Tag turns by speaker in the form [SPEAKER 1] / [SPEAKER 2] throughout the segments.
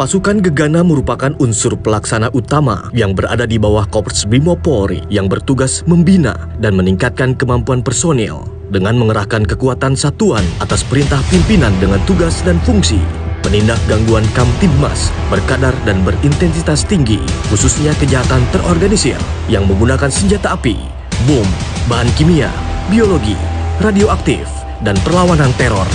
[SPEAKER 1] Pasukan Gegana merupakan unsur pelaksana utama yang berada di bawah Korps Brimob Polri yang bertugas membina dan meningkatkan kemampuan personil dengan mengerahkan kekuatan satuan atas perintah pimpinan dengan tugas dan fungsi menindak gangguan Kamtibmas berkadar dan berintensitas tinggi, khususnya kejahatan terorganisir yang menggunakan senjata api, bom, bahan kimia, biologi, radioaktif, dan perlawanan teror.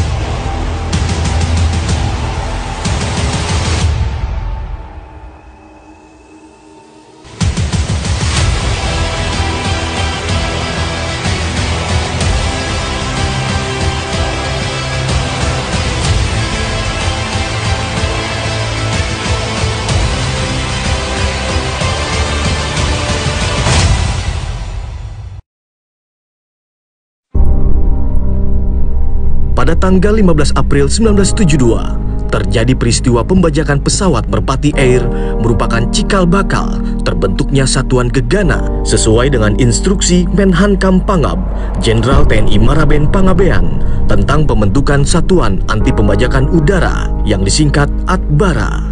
[SPEAKER 1] Pada tanggal 15 April 1972, terjadi peristiwa pembajakan pesawat Merpati Air merupakan cikal bakal terbentuknya Satuan Gegana sesuai dengan instruksi Menhankam Pangab, Jenderal TNI Maraben Pangabean tentang pembentukan Satuan Anti Pembajakan Udara yang disingkat Atbara.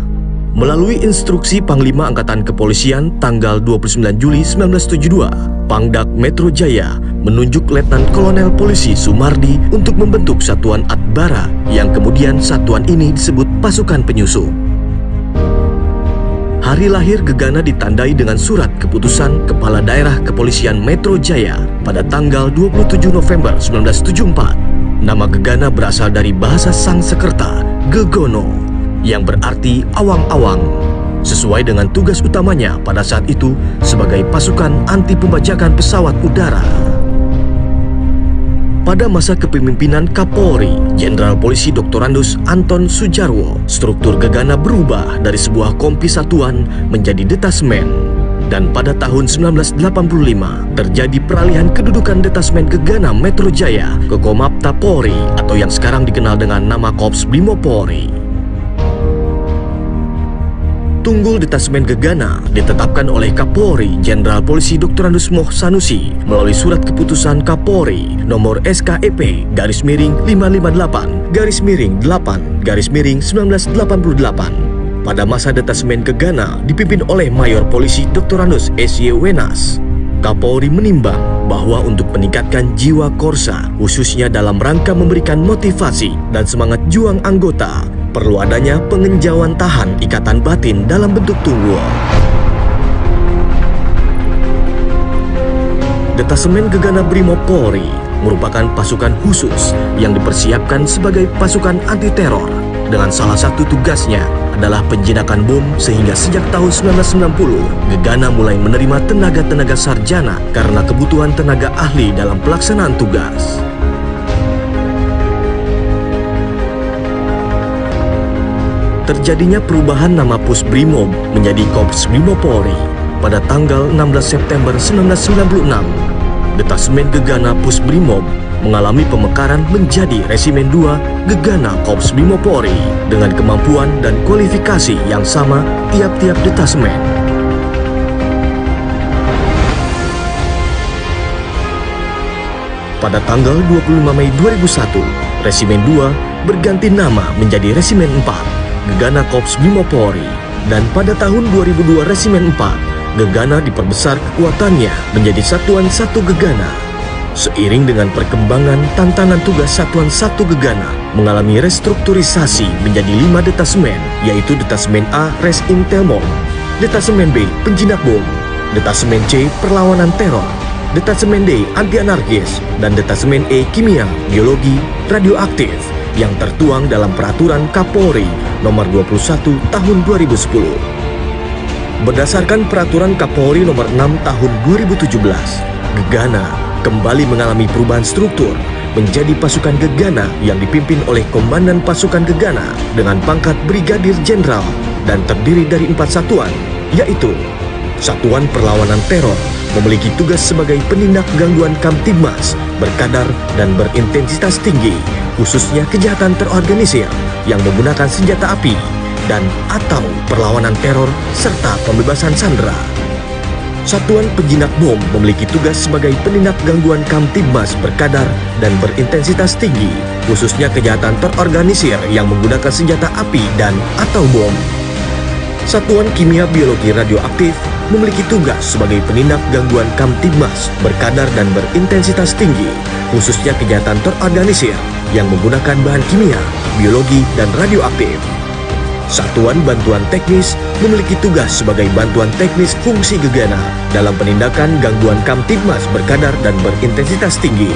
[SPEAKER 1] Melalui instruksi Panglima Angkatan Kepolisian tanggal 29 Juli 1972, Pangdak Metro Jaya menunjuk Letnan Kolonel Polisi Sumardi untuk membentuk Satuan Atbara yang kemudian satuan ini disebut Pasukan Penyusup. Hari lahir Gegana ditandai dengan surat keputusan Kepala Daerah Kepolisian Metro Jaya pada tanggal 27 November 1974. Nama Gegana berasal dari bahasa Sangsekerta, Gegono, yang berarti awang-awang, sesuai dengan tugas utamanya pada saat itu sebagai pasukan anti pembajakan pesawat udara. Pada masa kepemimpinan Kapolri Jenderal Polisi Dr. Andus Anton Sujarwo, struktur Gegana berubah dari sebuah kompi satuan menjadi detasmen. Dan pada tahun 1985 terjadi peralihan kedudukan detasmen Gegana Metro Jaya ke Komapta Polri atau yang sekarang dikenal dengan nama Korps Brimob Polri. Tunggul Detasmen Gegana ditetapkan oleh Kapolri Jenderal Polisi Dr. Andus Moh Sanusi melalui surat keputusan Kapolri nomor SKEP /558/8/1988 pada masa Detasmen Gegana dipimpin oleh Mayor Polisi Dr. Andus S.Y. Wenas. Kapolri menimbang bahwa untuk meningkatkan jiwa Korsa, khususnya dalam rangka memberikan motivasi dan semangat juang anggota, perlu adanya pengenjauan tahan ikatan batin dalam bentuk tunggul. Detasemen Gegana Brimob Polri merupakan pasukan khusus yang dipersiapkan sebagai pasukan anti-teror dengan salah satu tugasnya adalah penjinakan bom, sehingga sejak tahun 1990 Gegana mulai menerima tenaga-tenaga sarjana karena kebutuhan tenaga ahli dalam pelaksanaan tugas. Terjadinya perubahan nama Pus Brimob menjadi Korps Brimob Polri pada tanggal 16 September 1996. Detasmen Gegana Pus Brimob mengalami pemekaran menjadi Resimen 2 Gegana Korps Brimob Polri dengan kemampuan dan kualifikasi yang sama tiap-tiap detasmen. Pada tanggal 25 Mei 2001, Resimen 2 berganti nama menjadi Resimen 4 Gegana Korps Brimob Polri, dan pada tahun 2002 Resimen 4 Gegana diperbesar kekuatannya menjadi Satuan 1 Gegana. Seiring dengan perkembangan tantangan tugas Satuan 1 Gegana mengalami restrukturisasi menjadi 5 detasmen, yaitu Detasmen A Res Intelmom, Detasmen B Penjinak Bom, Detasmen C Perlawanan Teror, Detasmen D Anti Anarkis, dan Detasmen E Kimia, Biologi, Radioaktif yang tertuang dalam Peraturan Kapolri Nomor 21 Tahun 2010. Berdasarkan Peraturan Kapolri Nomor 6 Tahun 2017, Gegana kembali mengalami perubahan struktur menjadi pasukan Gegana yang dipimpin oleh Komandan Pasukan Gegana dengan pangkat Brigadir Jenderal dan terdiri dari 4 satuan, yaitu Satuan Perlawanan Teror memiliki tugas sebagai penindak gangguan Kamtibmas berkadar dan berintensitas tinggi, khususnya kejahatan terorganisir yang menggunakan senjata api dan atau perlawanan teror serta pembebasan sandera. Satuan Penjinak Bom memiliki tugas sebagai penindak gangguan Kamtibmas berkadar dan berintensitas tinggi, khususnya kejahatan terorganisir yang menggunakan senjata api dan atau bom. Satuan Kimia Biologi Radioaktif memiliki tugas sebagai penindak gangguan Kamtibmas berkadar dan berintensitas tinggi, khususnya kejahatan terorganisir yang menggunakan bahan kimia, biologi, dan radioaktif. Satuan Bantuan Teknis memiliki tugas sebagai bantuan teknis fungsi gegana dalam penindakan gangguan Kamtibmas berkadar dan berintensitas tinggi.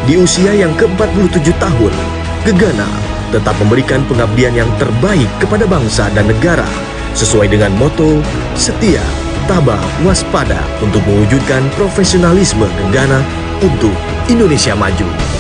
[SPEAKER 1] Di usia yang ke-47 tahun, Gegana tetap memberikan pengabdian yang terbaik kepada bangsa dan negara sesuai dengan moto setia, tabah, waspada untuk mewujudkan profesionalisme Gegana untuk Indonesia Maju.